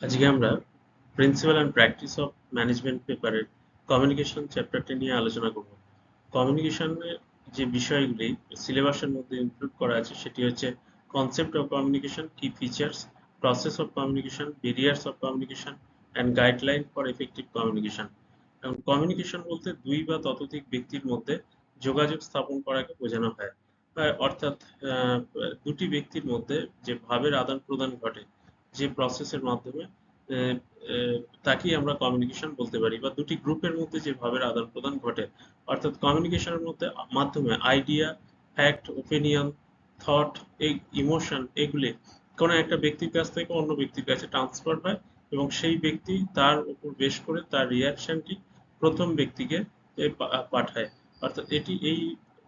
আজকে আমরা principal and practice of management পেপারের কমিউনিকেশন চ্যাপ্টারটি নিয়ে আলোচনা করব। কমিউনিকেশনের যে বিষয়গুলি সিলেবাসের মধ্যে ইনক্লুড করা আছে সেটি হচ্ছে কনসেপ্ট অফ কমিউনিকেশন, কি features, process of communication, barriers of communication and guideline for effective communication. এবং কমিউনিকেশন বলতে দুই বা ততোধিক ব্যক্তির মধ্যে যোগাযোগ স্থাপন করাকে বোঝানো হয়। অর্থাৎ আহ, দুটি ব্যক্তির মধ্যে যে ভাবের আদান প্রদান ঘটে, যে প্রসেসের মাধ্যমে আহ, আহ, তাকেই আমরা কমিউনিকেশন বলতে পারি, বা দুটি গ্রুপের মধ্যে যে ভাবের আদান প্রদান ঘটে, অর্থাৎ কমিউনিকেশনের মধ্যে মাধ্যমে আইডিয়া, ফ্যাক্ট, ওপিনিয়ন, থট, এই ইমোশন, এগুলি কোনো একটা ব্যক্তির কাছ থেকে অন্য ব্যক্তির কাছে ট্রান্সফার হয় এবং সেই ব্যক্তি তার উপর বেশ করে তার রিয়াকশনটি প্রথম ব্যক্তিকে পাঠায়। অর্থাৎ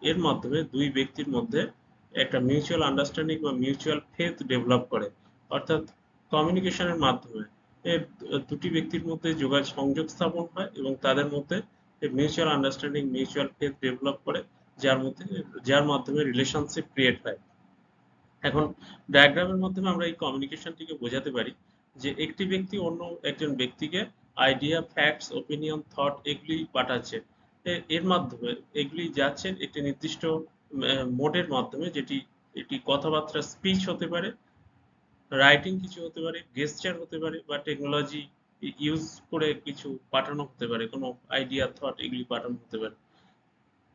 এর মাধ্যমে দুই ব্যক্তির মধ্যে একটা মিউচুয়াল আন্ডারস্ট্যান্ডিং বা মিউচুয়াল ফেথ ডেভেলপ করে। অর্থাৎ কমিউনিকেশনের মাধ্যমে দুটি ব্যক্তির মধ্যে সংযোগ স্থাপন হয় এবং তাদের মধ্যে mutual understanding, mutual faith develop করে, যার মাধ্যমে রিলেশনশিপ ক্রিয়েট হয়। এখন ডায়াগ্রামের মাধ্যমে আমরা এই কমিউনিকেশনটিকে বোঝাতে পারি যে একটি ব্যক্তি অন্য একজন ব্যক্তিকে আইডিয়া, ফ্যাক্টস, ওপিনিয়ন, থট এগুলি পাঠাচ্ছে। এর মাধ্যমে এগুলি যাচ্ছে একটি নির্দিষ্ট মোডের মাধ্যমে, এটি কথাবার্তা, স্পিচ হতে পারে, রাইটিং কিছু হতে পারে, গেস্টার হতে পারে, বা টেকনোলজি ইউজ করে কিছু পাঠানো হতে পারে, কোনো আইডিয়া, থট এগুলি পাঠানো হতে পারে।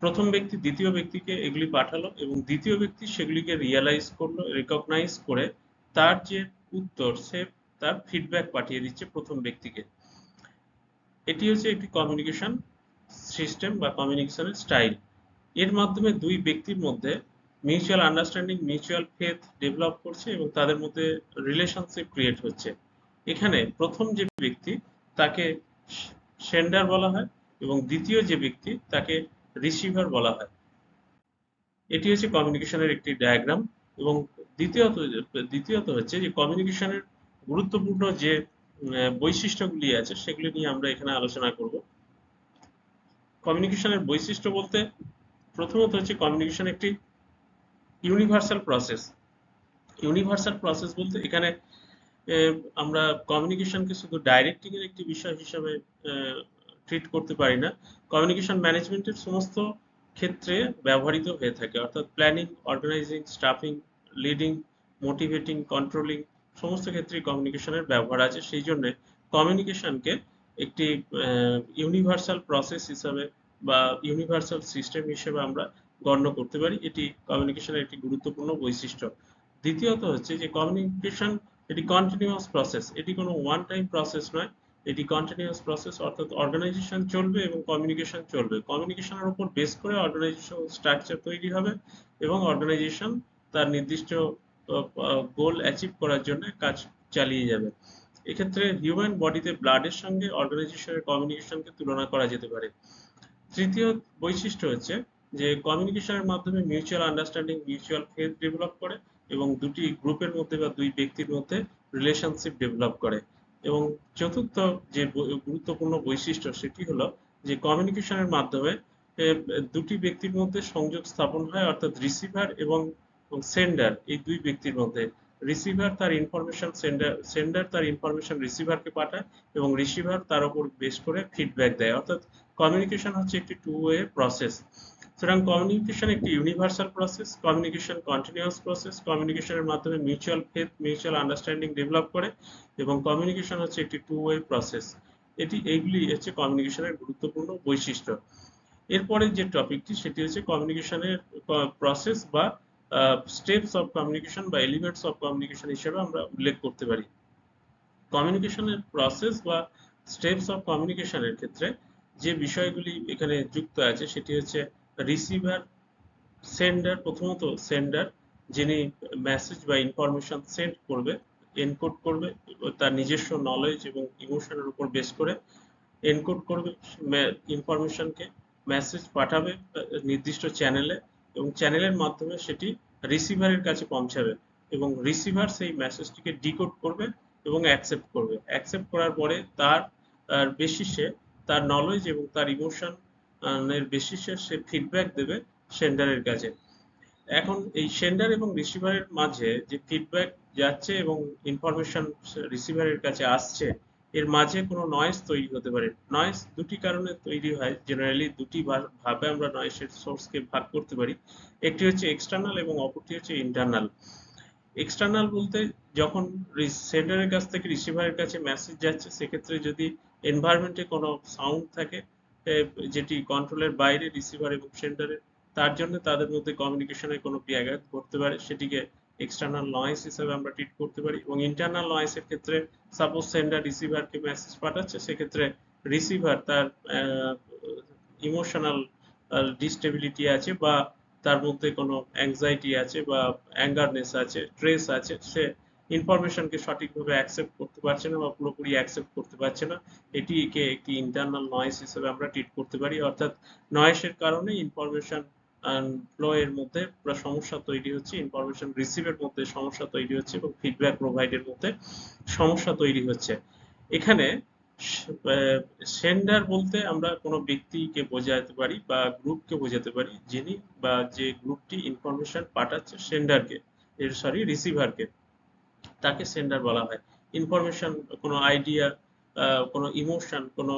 প্রথম ব্যক্তি দ্বিতীয় ব্যক্তিকে এগুলি পাঠালো এবং দ্বিতীয় ব্যক্তি সেগুলিকে রিয়ালাইজ করলো, রেকগনাইজ করে তার যে উত্তর, সে তার ফিডব্যাক পাঠিয়ে দিচ্ছে প্রথম ব্যক্তিকে। এটি হচ্ছে একটি কমিউনিকেশন সিস্টেম বা কমিউনিকেশনের স্টাইল। এর মাধ্যমে দুই ব্যক্তির মধ্যে mutual understanding, mutual faith develop করছে এবং তাদের মধ্যে রিলেশনশিপ ক্রিয়েট হচ্ছে। এখানে প্রথম যে ব্যক্তি তাকে সেন্ডার বলা হয় এবং দ্বিতীয় যে ব্যক্তি তাকে রিসিভার বলা হয়। এটি হচ্ছে কমিউনিকেশনের একটি ডায়াগ্রাম। এবং দ্বিতীয়ত দ্বিতীয়ত হচ্ছে যে কমিউনিকেশনের গুরুত্বপূর্ণ যে বৈশিষ্ট্যগুলি আছে সেগুলি নিয়ে আমরা এখানে আলোচনা করব। কমিউনিকেশনের বৈশিষ্ট্য বলতে প্রথমত হচ্ছে কমিউনিকেশন একটি ইউনিভার্সাল প্রসেস। ইউনিভার্সাল প্রসেস বলতে এখানে আমরা কমিউনিকেশনকে শুধু ডাইরেক্টিং এর একটি বিষয় হিসেবে ট্রিট করতে পারি না। কমিউনিকেশন ম্যানেজমেন্টের সমস্ত ক্ষেত্রে ব্যবহৃত হয়ে থাকে, অর্থাৎ planning, organizing, staffing, leading, motivating, controlling, সমস্ত ক্ষেত্রেই কমিউনিকেশনের ব্যবহার আছে। সেই জন্য কমিউনিকেশনকে একটি ইউনিভার্সাল প্রসেস হিসাবে বা ইউনিভার্সাল সিস্টেম হিসেবে আমরা গণ্য করতে পারি। এটি কমিউনিকেশনের একটি গুরুত্বপূর্ণ বৈশিষ্ট্য। দ্বিতীয়ত হচ্ছে যে কমিউনিকেশন এটি কন্টিনিউয়াস প্রসেস, এটি কোনো ওয়ান টাইম প্রসেস নয়, এটি কন্টিনিউয়াস প্রসেস। অর্থাৎ অর্গানাইজেশন চলবে এবং কমিউনিকেশন চলবে, কমিউনিকেশনের উপর বেস করে অর্গানাইজেশন স্ট্রাকচার তৈরি হবে এবং অর্গানাইজেশন তার নির্দিষ্ট গোল অ্যাচিভ করার জন্য কাজ চালিয়ে যাবে। এক্ষেত্রে হিউম্যান বডিতে ব্লাডের সঙ্গে অর্গানাইজেশনের কমিউনিকেশনকে তুলনা করা যেতে পারে। তৃতীয় বৈশিষ্ট্য হচ্ছে যে কমিউনিকেশনের মাধ্যমে mutual understanding, mutual faith develop করে এবং দুটি গ্রুপের মধ্যে বা দুই ব্যক্তির মধ্যে রিলেশনশিপ ডেভেলপ করে। এবং চতুর্থ যে গুরুত্বপূর্ণ বৈশিষ্ট্য সেটি হলো যে কমিউনিকেশনের মাধ্যমে দুটি ব্যক্তির মধ্যে সংযোগ স্থাপন হয়, অর্থাৎ রিসিভার এবং সেন্ডার, এই দুই ব্যক্তির মধ্যে। রিসিভার তার ইনফরমেশন সেন্ডার তার ইনফরমেশন রিসিভারকে পাঠায় এবং রিসিভার তার উপর বেস করে ফিডব্যাক দেয়। অর্থাৎ কমিউনিকেশন হচ্ছে একটি টু ওয়ে প্রসেস। সুতরাং কমিউনিকেশন একটি universal process, communication continuous process, কমিউনিকেশনের মাধ্যমে mutual faith, mutual understanding develop করে এবং কমিউনিকেশন হচ্ছে একটি টু ওয়ে প্রসেস। এইগুলি হচ্ছে কমিউনিকেশনের গুরুত্বপূর্ণ বৈশিষ্ট্য। এরপরে যে টপিকটি সেটি হচ্ছে কমিউনিকেশনের প্রসেস বা স্টেপস অফ কমিউনিকেশন বা এলিমেন্টস অফ কমিউনিকেশন হিসেবে আমরা উল্লেখ করতে পারি। কমিউনিকেশনের প্রসেস বা স্টেপস অফ কমিউনিকেশনের ক্ষেত্রে যে বিষয়গুলি এখানে যুক্ত আছে সেটি হচ্ছে রিসিভার, সেন্ডার। প্রথমত সেন্ডার, যিনি মেসেজ বা ইনফরমেশন সেন্ড করবে, এনকোড করবে, তার নিজস্ব নলেজ এবং ইমোশনের উপর বেস করে এনকোড করবে ইনফরমেশনকে, মেসেজ পাঠাবে নির্দিষ্ট চ্যানেলে এবং চ্যানেলের মাধ্যমে সেটি রিসিভারের কাছে পৌঁছাবে এবং রিসিভার সেই মেসেজটিকে ডিকোড করবে এবং অ্যাকসেপ্ট করবে। অ্যাকসেপ্ট করার পরে তার বেসিসে, তার নলেজ এবং তার ইমোশন এর বেসিসে সে ফিডব্যাক দেবে সেন্ডারের কাছে। এখন এই সেন্ডার এবং রিসিভারের মাঝে যে ফিডব্যাক যাচ্ছে এবং ইনফরমেশন রিসিভারের কাছে আসছে, এর মাঝে কোনো নয়েজ তৈরি হতে পারে। নয়েজ দুটি কারণে তৈরি হয়, জেনারেলি দুটি ভাবে আমরা নয়েজের সোর্সকে ভাগ করতে পারি। একটি হচ্ছে এক্সটার্নাল এবং অপরটি হচ্ছে ইন্টারনাল। এক্সটার্নাল বলতে যখন সেন্ডারের কাছ থেকে রিসিভারের কাছে মেসেজ যাচ্ছে, সেক্ষেত্রে যদি এনভায়রনমেন্টে কোনো সাউন্ড থাকে যেটি কন্ট্রোলের বাইরে রিসিভার এবং সেন্ডারের, তার জন্য তাদের মধ্যে কমিউনিকেশনের কোনো ব্যাঘাত ঘটতে পারে, সেটিকে এক্সটার্নাল নয়েজ হিসেবে আমরা ট্রিট করতে পারি। এবং ইন্টারনাল নয়েজের ক্ষেত্রে সাপোজ সেন্ডার রিসিভারকে মেসেজ পাঠাচ্ছে, সেক্ষেত্রে রিসিভার তার ইমোশনাল ডিস্টেবিলিটি আছে বা তার মধ্যে কোনো অ্যাংজাইটি আছে বা অ্যাঙ্গারনেস আছে, স্ট্রেস আছে, সে ইনফরমেশনকে সঠিকভাবে অ্যাকসেপ্ট করতে পারছে না বা পুরোপুরি অ্যাকসেপ্ট করতে পারছে না। এটিকে একটি ইন্টারনাল নয়েজ হিসেবে আমরা ট্রিট করতে পারি। অর্থাৎ নয়েজের কারণে ইনফরমেশন ফ্লো এর মধ্যে পুরো সমস্যা তৈরি হচ্ছে, ইনফরমেশন রিসিভের মধ্যে সমস্যা তৈরি হচ্ছে এবং ফিডব্যাক প্রোভাইডের মধ্যে সমস্যা তৈরি হচ্ছে। এখানে সেন্ডার বলতে আমরা কোনো ব্যক্তিকে বোঝাতে পারি বা গ্রুপকে বোঝাতে পারি, যিনি বা যে গ্রুপটি ইনফরমেশন পাঠাচ্ছে সেন্ডারকে, রিসিভারকে, তাকে সেন্ডার বলা হয়। ইনফরমেশন, কোনো আইডিয়া, কোনো ইমোশন, কোনো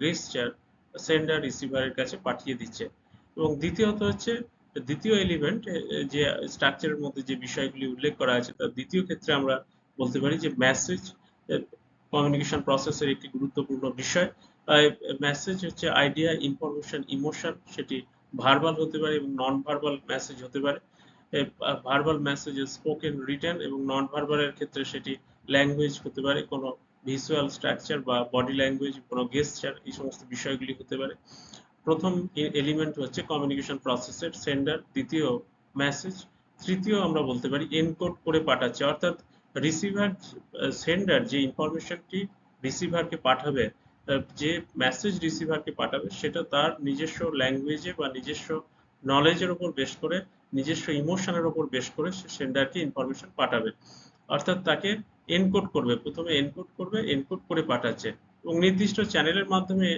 গেস্টার সেন্ডার রিসিভারের কাছে পাঠিয়ে দিচ্ছে। এবং দ্বিতীয়ত হচ্ছে দ্বিতীয় এলিমেন্ট, যে স্ট্রাকচারের মধ্যে যে বিষয়গুলি উল্লেখ করা আছে, তার দ্বিতীয় ক্ষেত্রে আমরা বলতে পারি যে মেসেজ কমিউনিকেশন প্রসেসের একটি গুরুত্বপূর্ণ বিষয়। মেসেজ হচ্ছে আইডিয়া, ইনফরমেশন, ইমোশন, সেটি ভার্বাল হতে পারে এবং নন ভার্বাল মেসেজ হতে পারে। ভার্বাল মেসেজ স্পোকেন, রিটেন, এবং নন ভার্বালের ক্ষেত্রে সেটি ল্যাঙ্গুয়েজ হতে পারে, কোনো ভিজুয়াল স্ট্রাকচার বা বডি ল্যাঙ্গুয়েজ, কোনো গেস্টার, এই সমস্ত বিষয়গুলি হতে পারে। প্রথম এলিমেন্ট হচ্ছে কমিউনিকেশন প্রসেসের সেন্ডার, দ্বিতীয় মেসেজ, তৃতীয় আমরা বলতে পারি এনকোড করে পাঠাচ্ছে। অর্থাৎ রিসিভার, সেন্ডার যে ইনফরমেশনটি রিসিভারকে পাঠাবে, যে মেসেজ রিসিভারকে পাঠাবে, সেটা তার নিজস্ব ল্যাঙ্গুয়েজে বা নিজস্ব নলেজের উপর বেশ করে, নিজস্ব ইমোশনের উপর বেশ করে সে সেন্ডারকে ইনফরমেশন পাঠাবে। অর্থাৎ তাকে এনকোড করবে, প্রথমে এনকোড করবে, এনকোড করে পাঠাচ্ছে এবং নির্দিষ্ট চ্যানেলের মাধ্যমে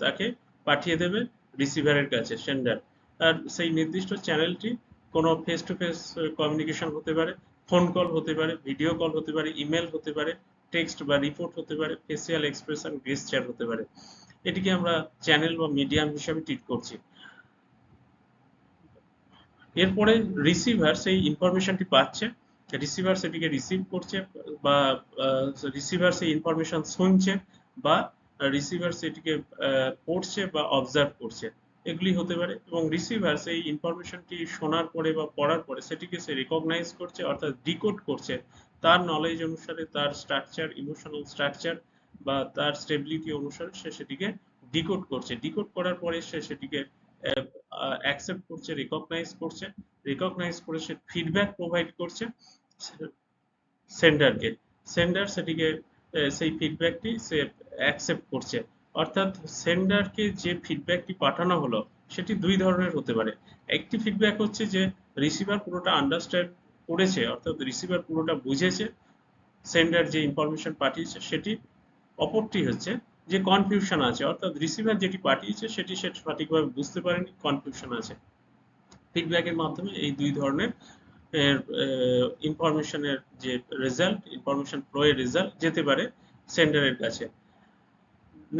তাকে পাঠিয়ে দেবে রিসিভারের কাছে সেন্ডার। আর সেই নির্দিষ্ট চ্যানেলটি কোনো ফেস টু ফেস কমিউনিকেশন হতে পারে, ফোন কল হতে পারে, ভিডিও কল হতে পারে, ইমেল হতে পারে, টেক্সট বা রিপোর্ট হতে পারে, ফেসিয়াল এক্সপ্রেশন, গেস্টার হতে পারে। এটিকে আমরা চ্যানেল বা মিডিয়াম হিসাবে ট্রিট করছি। এরপরে রিসিভার সেই ইনফরমেশনটি পাচ্ছে, রিসিভার সেটিকে রিসিভ করছে বা রিসিভার সেই ইনফরমেশন শুনছে বা রিসিভার সেটিকে পড়ছে বা অবজার্ভ করছে, এগুলি হতে পারে। এবং রিসিভার সেই ইনফরমেশনটি শোনার পরে বা পড়ার পরে সেটিকে সে রিকগনাইজ করছে, অর্থাৎ ডিকোড করছে, তার নলেজ অনুসারে, তার স্ট্রাকচার, ইমোশনাল স্ট্রাকচার বা তার স্টেবিলিটি অনুসারে সে সেটিকে ডিকোড করছে। ডিকোড করার পরে সে সেটিকে অ্যাকসেপ্ট করছে, রিকগনাইজ করে সে ফিডব্যাক প্রোভাইড করছে সেন্ডারকে। সেন্ডার সেটিকে সেই ফিডব্যাকটি সে অ্যাকসেপ্ট করছে। অর্থাৎ সেন্ডারকে যে ফিডব্যাকটি পাঠানো হলো সেটি দুই ধরনের হতে পারে। একটি ফিডব্যাক হচ্ছে যে রিসিভার পুরোটা আন্ডারস্ট্যান্ড করেছে, অর্থাৎ রিসিভার পুরোটা বুঝেছে সেন্ডার যে ইনফরমেশন পাঠিয়েছে সেটি। অপরটি হচ্ছে যে কনফিউশন আছে, অর্থাৎ রিসিভার যেটি পাঠিয়েছে সেটি সে সঠিকভাবে বুঝতে পারেনি, কনফিউশন আছে। ফিডব্যাকের মাধ্যমে এই দুই ধরনের ইনফরমেশনের যে রেজাল্ট, ইনফরমেশন ফ্লো এর রেজাল্ট যেতে পারে সেন্ডারের কাছে।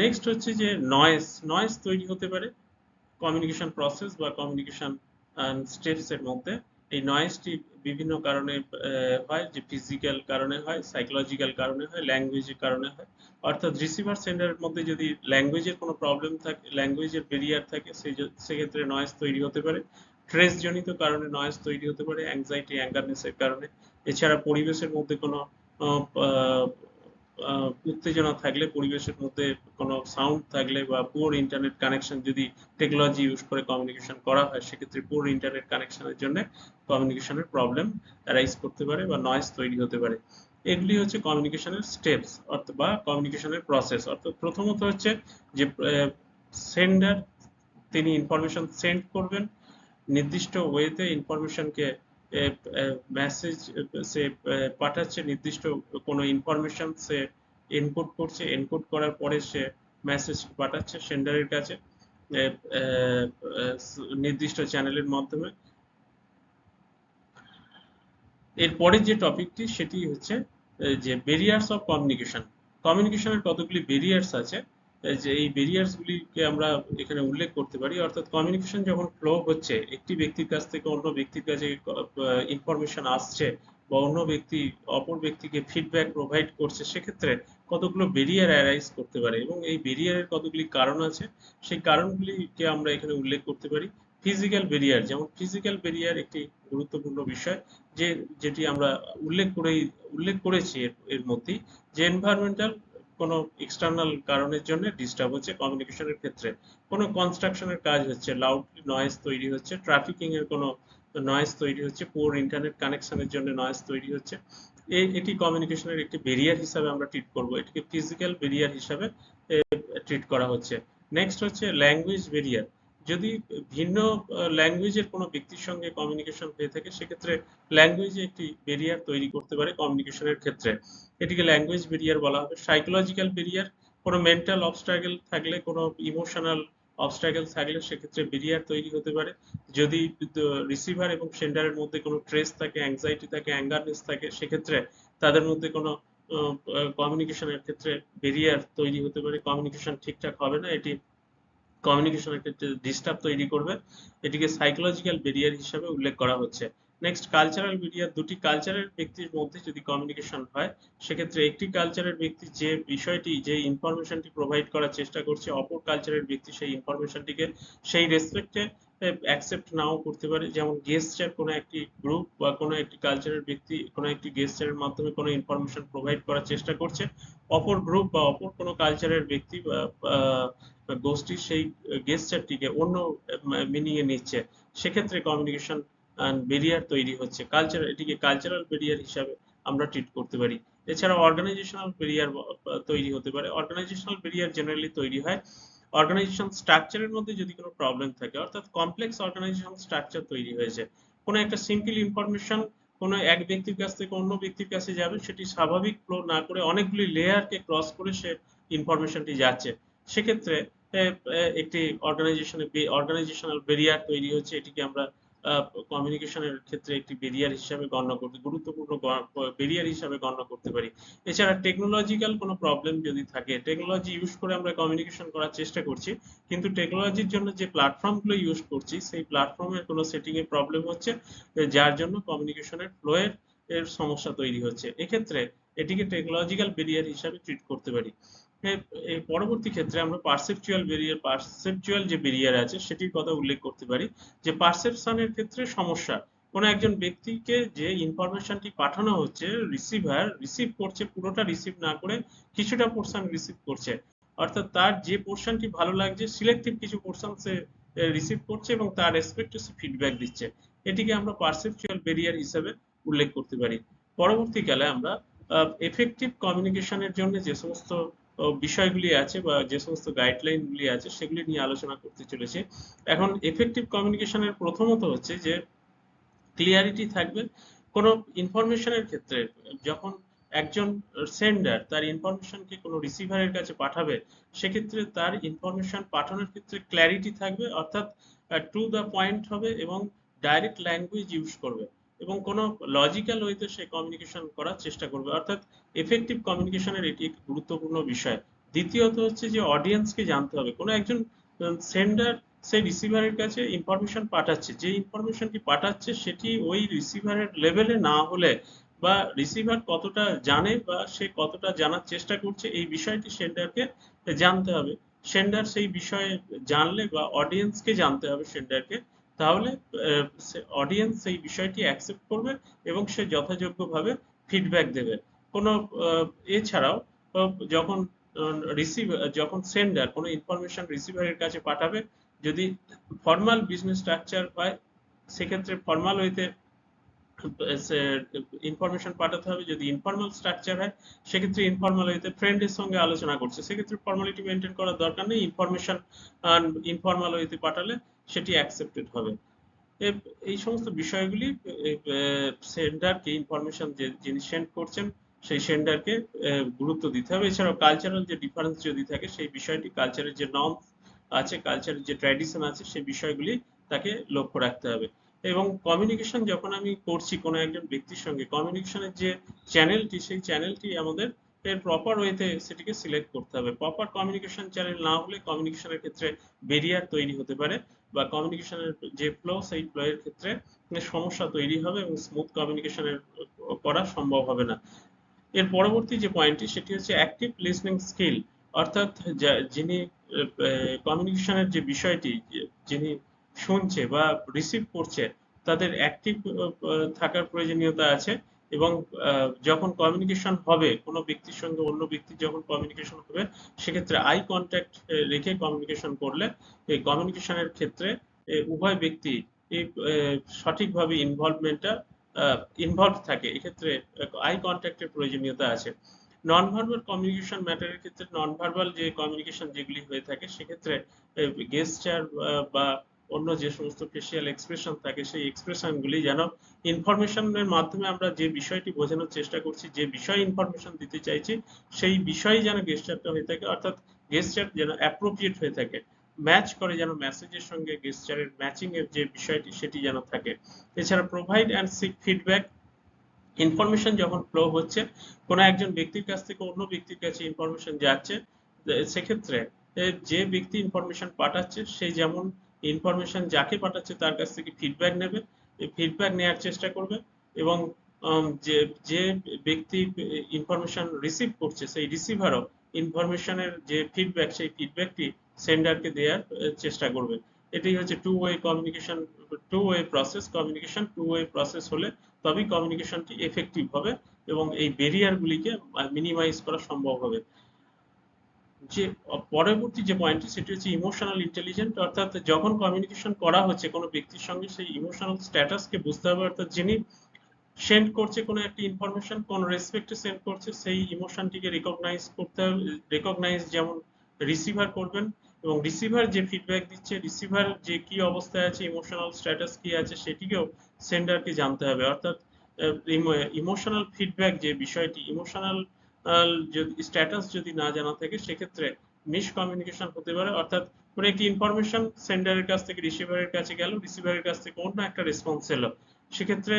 নেক্সট হচ্ছে যে নয়েজ, নয়েজ তৈরি হতে পারে কমিউনিকেশন প্রসেস বা কমিউনিকেশন স্টেপস এর মধ্যে। এই নয়েজটি বিভিন্ন কারণে হয়, যে ফিজিক্যাল কারণে হয়, সাইকোলজিক্যাল কারণে হয়, ল্যাঙ্গুয়েজের কারণে হয়। অর্থাৎ রিসিভার সেন্ডারের মধ্যে যদি ল্যাঙ্গুয়েজের কোনো প্রবলেম থাকে, ল্যাঙ্গুয়েজের ব্যারিয়ার থাকে, সেক্ষেত্রে নয়েজ তৈরি হতে পারে। স্ট্রেস জনিত কারণে নয়েজ তৈরি হতে পারে, অ্যাংজাইটি, অ্যাঙ্গারনেসের কারণে। এছাড়া পরিবেশের মধ্যে কোনো উত্তেজনা থাকলে, পরিবেশের মধ্যে কোনো সাউন্ড থাকলে বা পুয়ার ইন্টারনেট কানেকশন, যদি টেকনোলজি ইউজ করে কমিউনিকেশন করা হয়, সেক্ষেত্রে পুয়ার ইন্টারনেট কানেকশনের জন্য কমিউনিকেশনের প্রবলেম অ্যারাইজ করতে পারে বা নয়েজ তৈরি হতে পারে। এগুলি হচ্ছে কমিউনিকেশনের স্টেপস অর্থাৎ বা কমিউনিকেশনের প্রসেস। অর্থাৎ প্রথমত হচ্ছে যে সেন্ডার, তিনি ইনফরমেশন সেন্ড করবেন, নির্দিষ্ট ওয়েতে ইনফরমেশনকে মেসেজ সে পাঠাচ্ছে, নির্দিষ্ট কোনো ইনফরমেশন সে এনকোড করছে, এনকোড করার পরে সে মেসেজ পাঠাচ্ছে সেন্ডারের কাছে নির্দিষ্ট চ্যানেলের মাধ্যমে। এরপরের যে টপিকটি সেটি হচ্ছে যে ব্যারিয়ার্স অফ কমিউনিকেশন। কমিউনিকেশনের কতগুলি ব্যারিয়ার্স আছে, যে এই ব্যারিয়ার্স গুলিকে আমরা এখানে উল্লেখ করতে পারি। অর্থাৎ কমিউনিকেশন যখন ফ্লো হচ্ছে, একটি ব্যক্তির কাছ থেকে অন্য ব্যক্তির কাছে ইনফরমেশন আসছে বা অন্য ব্যক্তি অপর ব্যক্তিকে ফিডব্যাক প্রোভাইড করছে, সেক্ষেত্রে কতগুলো ব্যারিয়ার অ্যারাইজ করতে পারে এবং এই ব্যারিয়ারের কতগুলি কারণ আছে, সেই কারণগুলিকে আমরা এখানে উল্লেখ করতে পারি। ফিজিক্যাল ব্যারিয়ার, যেমন ফিজিক্যাল ব্যারিয়ার একটি গুরুত্বপূর্ণ বিষয়, যে যেটি আমরা উল্লেখ করেছি এর মধ্যেই, যে এনভায়রনমেন্টাল কোনো এক্সটার্নাল কারণের জন্য ডিস্টার্ব হচ্ছে কমিউনিকেশনের ক্ষেত্রে। কোনো কনস্ট্রাকশনের কাজ হচ্ছে, লাউডলি নয়েজ তৈরি হচ্ছে, ট্রাফিকিং এর কোনো নয়েজ তৈরি হচ্ছে, পুয়ার ইন্টারনেট কানেকশনের জন্য নয়েজ তৈরি হচ্ছে, এটি কমিউনিকেশনের একটি ব্যারিয়ার হিসাবে আমরা ট্রিট করব। এটিকে ফিজিক্যাল ব্যারিয়ার হিসাবে ট্রিট করা হচ্ছে। নেক্সট হচ্ছে ল্যাঙ্গুয়েজ ব্যারিয়ার। যদি ভিন্ন ল্যাঙ্গুয়েজের কোনো ব্যক্তির সঙ্গে কমিউনিকেশন হয়ে থাকে, সেক্ষেত্রে ল্যাঙ্গুয়েজে একটি ব্যারিয়ার তৈরি করতে পারে কমিউনিকেশনের ক্ষেত্রে, এটিকে ল্যাঙ্গুয়েজ ব্যারিয়ার বলা হবে। সাইকোলজিক্যাল ব্যারিয়ার, কোনো মেন্টাল অবস্ট্রাগল থাকলে, কোনো ইমোশনাল অবস্ট্রাগল থাকলে সেক্ষেত্রে ব্যারিয়ার তৈরি হতে পারে। যদি রিসিভার এবং সেন্ডারের মধ্যে কোনো ট্রেস থাকে, অ্যাংজাইটি থাকে, অ্যাঙ্গারনেস থাকে, সেক্ষেত্রে তাদের মধ্যে কোনো কমিউনিকেশনের ক্ষেত্রে ব্যারিয়ার তৈরি হতে পারে, কমিউনিকেশন ঠিকঠাক হবে না, এটি কমিউনিকেশনের ক্ষেত্রে ডিস্টার্ব তৈরি করবে। এটিকে সাইকোলজিক্যাল ব্যারিয়ার হিসাবে উল্লেখ করা হচ্ছে। Next cultural barrier. দুটি কালচারের ব্যক্তির মধ্যে যদি কমিউনিকেশন হয়, সেক্ষেত্রে একটি কালচারের ব্যক্তি যে বিষয়টি, যে ইনফরমেশনটি প্রোভাইড করার চেষ্টা করছে, অপর কালচারের ব্যক্তি সেই ইনফরমেশনটিকে সেই রেসপেক্টে অ্যাকসেপ্ট নাও করতে পারে। যেমন গেস্টার, কোনো একটি গ্রুপ বা কোনো একটি কালচারের ব্যক্তি কোনো একটি গেস্টারের মাধ্যমে কোনো ইনফরমেশন প্রোভাইড করার চেষ্টা করছে, অপর গ্রুপ বা অপর কোনো কালচারের ব্যক্তি বা গোষ্ঠী সেই গেস্টারটিকে অন্য মিনিং এ নিচ্ছে, সেক্ষেত্রে কমিউনিকেশন ব্যারিয়ার তৈরি হচ্ছে। এটিকে কালচারাল ব্যারিয়ার হিসাবে আমরা ট্রিট করতে পারি। এছাড়া অর্গানাইজেশনাল ব্যারিয়ার তৈরি হতে পারে। অর্গানাইজেশনাল ব্যারিয়ার জেনারেলি তৈরি হয় অর্গানাইজেশন স্ট্রাকচারের মধ্যে যদি কোনো প্রবলেম থাকে, অর্থাৎ কমপ্লেক্স অর্গানাইজেশন স্ট্রাকচার তৈরি হয়েছে, কোনো একটা সিম্পল ইনফরমেশন কোনো এক ব্যক্তির কাছ থেকে অন্য ব্যক্তির কাছে যাবে, সেটি স্বাভাবিক ফ্লো না করে অনেকগুলি লেয়ারকে ক্রস করে সে ইনফরমেশনটি যাচ্ছে, সেক্ষেত্রে একটি অর্গানাইজেশনাল ব্যারিয়ার তৈরি হচ্ছে। এটিকে আমরা কমিউনিকেশনের ক্ষেত্রে একটি ব্যারিয়ার হিসাবে গণ্য করতে, গুরুত্বপূর্ণ ব্যারিয়ার হিসাবে গণ্য করতে পারি। এছাড়া টেকনোলজিক্যাল কোনো প্রবলেম যদি থাকে, টেকনোলজি ইউজ করে আমরা কমিউনিকেশন করার চেষ্টা করছি, কিন্তু টেকনোলজির জন্য যে প্ল্যাটফর্মগুলো ইউজ করছি, সেই প্ল্যাটফর্মের কোনো সেটিং এ প্রবলেম হচ্ছে, যার জন্য কমিউনিকেশনের ফ্লো এর সমস্যা তৈরি হচ্ছে। এক্ষেত্রে এটিকে টেকনোলজিক্যাল ব্যারিয়ার হিসাবে ট্রিট করতে পারি। এর পরবর্তী ক্ষেত্রে আমরা পারসেপচুয়াল যে ব্যারিয়ার আছে সেটির কথা উল্লেখ করতে পারি, যে পারসেপশনের ক্ষেত্রে সমস্যা। কোনো একজন ব্যক্তিকে যে ইনফরমেশনটি পাঠানো হচ্ছে, রিসিভার রিসিভ করছে, পুরোটা রিসিভ না করে কিছুটা পোর্শন রিসিভ করছে, অর্থাৎ তার যে পোর্শনটি ভালো লাগছে সিলেক্টিভ কিছু পোর্শন সে রিসিভ করছে এবং তার রেসপেক্টে সে ফিডব্যাক দিচ্ছে, এটিকে আমরা পারসেপচুয়াল ব্যারিয়ার হিসেবে উল্লেখ করতে পারি। পরবর্তীকালে আমরা এফেক্টিভ কমিউনিকেশনের জন্য যে সমস্ত বিষয়গুলি আছে বা যে সমস্ত গাইডলাইন গুলি আছে সেগুলি নিয়ে আলোচনা করতে চলেছে। এখন এফেক্টিভ কমিউনিকেশনের প্রথমত হচ্ছে যে ক্লিয়ারিটি থাকবে। কোনো ইনফরমেশনের ক্ষেত্রে যখন একজন সেন্ডার তার ইনফরমেশনকে কোনো রিসিভারের কাছে পাঠাবে, সেক্ষেত্রে তার ইনফরমেশন পাঠানোর ক্ষেত্রে ক্ল্যারিটি থাকবে, অর্থাৎ টু দ্য পয়েন্ট হবে এবং ডাইরেক্ট ল্যাঙ্গুয়েজ ইউজ করবে এবং কোনো লজিক্যাল ওয়েতে সে কমিউনিকেশন করার চেষ্টা করবে, অর্থাৎ এফেক্টিভ কমিউনিকেশনের এটি একটি গুরুত্বপূর্ণ বিষয়। দ্বিতীয়ত হচ্ছে যে অডিয়েন্সকে জানতে হবে। কোনো একজন সেন্ডার সে রিসিভারের কাছে ইনফরমেশন পাঠাচ্ছে, যে ইনফরমেশনটি পাঠাচ্ছে সেটি ওই রিসিভারের লেভেলে না হলে বা রিসিভার কতটা জানে বা সে কতটা জানার চেষ্টা করছে, এই বিষয়টি সেন্ডারকে জানতে হবে। সেন্ডার সেই বিষয়ে জানলে বা অডিয়েন্সকে জানতে হবে সেন্ডারকে, তাহলে অডিয়েন্স সেই বিষয়টি অ্যাকসেপ্ট করবে এবং সে যথাযোগ্যভাবে ফিডব্যাক দেবে। কোনো এছাড়াও যখন যখন সেন্ডার কোনো ইনফরমেশন রিসিভারের কাছে পাঠাবে, যদি ফর্মাল বিজনেস স্ট্রাকচার হয় সেক্ষেত্রে ফর্মাল ওয়েতে ইনফরমেশন পাঠাতে হবে। যদি ইনফর্মাল স্ট্রাকচার হয় সেক্ষেত্রে ইনফর্মাল ওয়েতে ফ্রেন্ডের সঙ্গে আলোচনা করছে, সেক্ষেত্রে ফর্মালিটি মেনটেন করার দরকার নেই, ইনফরমেশন ইনফর্মাল ওয়েতে পাঠালে সেটি অ্যাকসেপ্টেড হবে। এই সমস্ত বিষয়গুলি সেন্ডারকে ইনফরমেশন যে যিনি সেন্ড করছেন সেই সেন্ডারকে গুরুত্ব দিতে হবে। এছাড়াও কালচারাল যে ডিফারেন্স যদি থাকে সেই বিষয়টি, কালচারের যে নর্ম আছে, কালচারের যে ট্র্যাডিশন আছে, সেই বিষয়গুলি তাকে লক্ষ্য রাখতে হবে। এবং কমিউনিকেশন যখন আমি করছি কোনো একজন ব্যক্তির সঙ্গে, কমিউনিকেশনের যে চ্যানেলটি, সেই চ্যানেলটি আমাদের এর প্রপার ওয়েতে সেটিকে সিলেক্ট করতে হবে। প্রপার কমিউনিকেশন চ্যানেল না হলে কমিউনিকেশনের ক্ষেত্রে ব্যারিয়ার তৈরি হতে পারে, বা কমিউনিকেশনের যে ফ্লো, সেই ফ্লো এর ক্ষেত্রে সমস্যা তৈরি হবে এবং স্মুথ কমিউনিকেশনের করা সম্ভব হবে না। এর পরবর্তী যে পয়েন্টটি, সেটি হচ্ছে অ্যাক্টিভ লিসনিং স্কিল, অর্থাৎ যিনি কমিউনিকেশনের যে বিষয়টি, যিনি শুনছে বা রিসিভ করছে, তাদের অ্যাক্টিভ থাকার প্রয়োজনীয়তা আছে। এবং যখন কমিউনিকেশন হবে, কোনো ব্যক্তির সঙ্গে অন্য ব্যক্তির যখন কমিউনিকেশন হবে, সেক্ষেত্রে আই কন্ট্যাক্ট রেখে কমিউনিকেশন করলে এই কমিউনিকেশনের ক্ষেত্রে উভয় ব্যক্তি এই সঠিকভাবে ইনভলভ থাকে। এক্ষেত্রে আই কন্ট্যাক্টের প্রয়োজনীয়তা আছে। নন ভার্বাল কমিউনিকেশন ম্যাটারের ক্ষেত্রে নন ভার্বাল যে কমিউনিকেশন যেগুলি হয়ে থাকে, সেক্ষেত্রে গেস্টার বা অন্য যে সমস্ত ফেসিয়াল এক্সপ্রেশন থাকে, সেই এক্সপ্রেশনগুলি যেন ইনফরমেশনের মাধ্যমে আমরা যে বিষয়টি বোঝানোর চেষ্টা করছি, যে বিষয় ইনফরমেশন দিতে চাইছি, সেই বিষয়ই যেন গেস্টারটা হয়ে থাকে, অর্থাৎ গেস্টার যেন অ্যাপ্রোপ্রিয়েট হয়ে থাকে, ম্যাচ করে, যেন মেসেজের সঙ্গে গেস্টারের ম্যাচিং এর যে বিষয়টি সেটি যেন থাকে। এছাড়া provide and seek feedback, information যখন ফ্লো হচ্ছে, কোনো একজন ব্যক্তির কাছ থেকে অন্য ব্যক্তির কাছে ইনফরমেশন যাচ্ছে, সেক্ষেত্রে যে ব্যক্তি ইনফরমেশন পাঠাচ্ছে, সে যেমন ইনফরমেশন যাকে পাঠাচ্ছে তার কাছ থেকে ফিডব্যাক নেবে, ফিডব্যাক নেওয়ার চেষ্টা করবে, এবং যে যে ব্যক্তি ইনফরমেশন রিসিভ করছে, সেই রিসিভারও ইনফরমেশনের যে ফিডব্যাক, সেই ফিডব্যাকটি সেন্ডারকে দেওয়ার চেষ্টা করবে। এটাই হচ্ছে two way communication, two way process. Communication two way process হলে তবেই কমিউনিকেশনটি এফেক্টিভ হবে এবং এই ব্যারিয়ারগুলিকে মিনিমাইজ করা সম্ভব হবে। যে পরবর্তী যে পয়েন্টটি, সেটি হচ্ছে ইমোশনাল ইন্টেলিজেন্ট, অর্থাৎ যখন কমিউনিকেশন করা হচ্ছে কোনো ব্যক্তির সঙ্গে, সেই ইমোশনাল স্ট্যাটাসকে বুঝতে হবে, অর্থাৎ যিনি সেন্ড করছে কোনো একটি ইনফরমেশন, কোন রেসপেক্টে সেন্ড করছে, সেই ইমোশনটিকে রিকগনাইজ করতে হবে। রিকগনাইজ যেমন রিসিভার করবেন, এবং রিসিভার যে ফিডব্যাক দিচ্ছে, রিসিভার যে কি অবস্থায় আছে, ইমোশনাল স্ট্যাটাস কি আছে, সেটিকেও সেন্ডারকে জানতে হবে। অর্থাৎ ইমোশনাল ফিডব্যাক যে বিষয়টি, ইমোশনাল যদি স্ট্যাটাস যদি না জানা থাকে, সেক্ষেত্রে মিসকমিউনিকেশন হতে পারে। অর্থাৎ কোনো একটি ইনফরমেশন সেন্ডারের কাছ থেকে রিসিভারের কাছে গেল, রিসিভারের কাছ থেকে অন্য একটা রেসপন্স এলো, সেক্ষেত্রে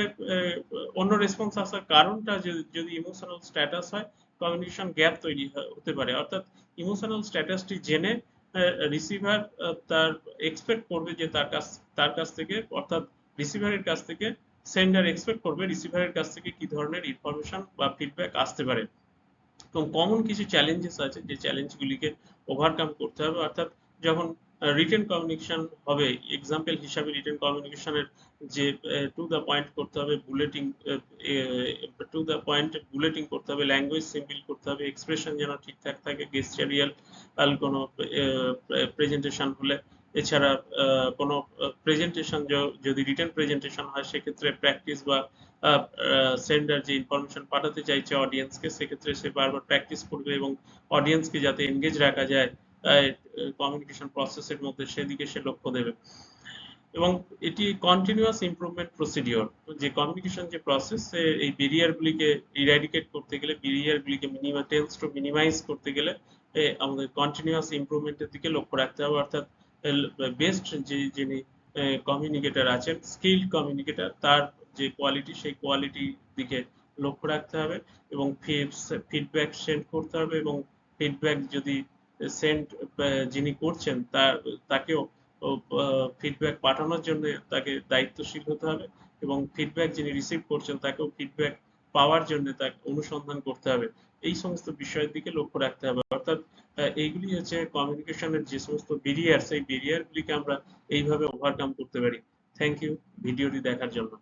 অন্য রেসপন্স আসার কারণটা যদি ইমোশনাল স্ট্যাটাস হয়, কমিউনিকেশন গ্যাপ তৈরি হতে পারে। অর্থাৎ ইমোশনাল স্ট্যাটাসটি জেনে রিসিভার তার এক্সপেক্ট করবে যে তার কাছ থেকে, অর্থাৎ রিসিভারের কাছ থেকে সেন্ডার এক্সপেক্ট করবে রিসিভারের কাছ থেকে কি ধরনের ইনফরমেশন বা ফিডব্যাক আসতে পারে। এবং কমন কিছু চ্যালেঞ্জেস আছে, যে চ্যালেঞ্জগুলিকে ওভারকাম করতে হবে। অর্থাৎ যখন রিটেন কমিউনিকেশন হবে, এক্সাম্পল হিসাবে রিটেন কমিউনিকেশনের যে টু দ্য পয়েন্ট করতে হবে, বুলেটিং করতে হবে, ল্যাঙ্গুয়েজ সিম্পল করতে হবে, এক্সপ্রেশন যেন ঠিকঠাক থাকে, গেস্টারিয়াল কোনো প্রেজেন্টেশন হলে। এছাড়া কোনো প্রেজেন্টেশন যদি রিটেন প্রেজেন্টেশন হয়, সেক্ষেত্রে প্র্যাকটিস বা সেন্ডার যে ইনফরমেশন পাঠাতে চাইছে অডিয়েন্সকে, সেক্ষেত্রে সে বারবার প্র্যাকটিস করবে এবং অডিয়েন্সকে যাতে এনগেজ রাখা যায় কমিউনিকেশন প্রসেসের মধ্যে, সেদিকে সে লক্ষ্য দেবে। এবং এটি কন্টিনিউয়াস ইমপ্রুভমেন্ট প্রসিডিওর, যে কমিউনিকেশন যে প্রসেস, এই ব্যারিয়ারগুলিকে ইরাডিকেট করতে গেলে, ব্যারিয়ারগুলিকে মিনিমাইজ করতে গেলে আমাদের কন্টিনিউয়াস ইমপ্রুভমেন্টের দিকে লক্ষ্য রাখতে হবে। অর্থাৎ বেস্ট যিনি কমিউনিকেটর আছেন, স্কিল্ড কমিউনিকেটর, তার যে কোয়ালিটি, সেই কোয়ালিটির দিকে লক্ষ্য রাখতে হবে, এবং ফিডব্যাক সেন্ড করতে হবে, এবং ফিডব্যাক যদি সেন্ড যিনি করছেন তাকেও ফিডব্যাক পাঠানোর জন্য তাকে দায়িত্বশীল হতে হবে, এবং ফিডব্যাক যিনি রিসিভ করছেন তাকেও ফিডব্যাক পাওয়ার জন্য তাকে অনুসন্ধান করতে হবে। এই সমস্ত বিষয়ের দিকে লক্ষ্য রাখতে হবে। অর্থাৎ এইগুলি হচ্ছে কমিউনিকেশনের যে সমস্ত ব্যারিয়ার, সেই ব্যারিয়ারগুলিকে আমরা এইভাবে ওভারকাম করতে পারি। থ্যাংক ইউ ভিডিওটি দেখার জন্য।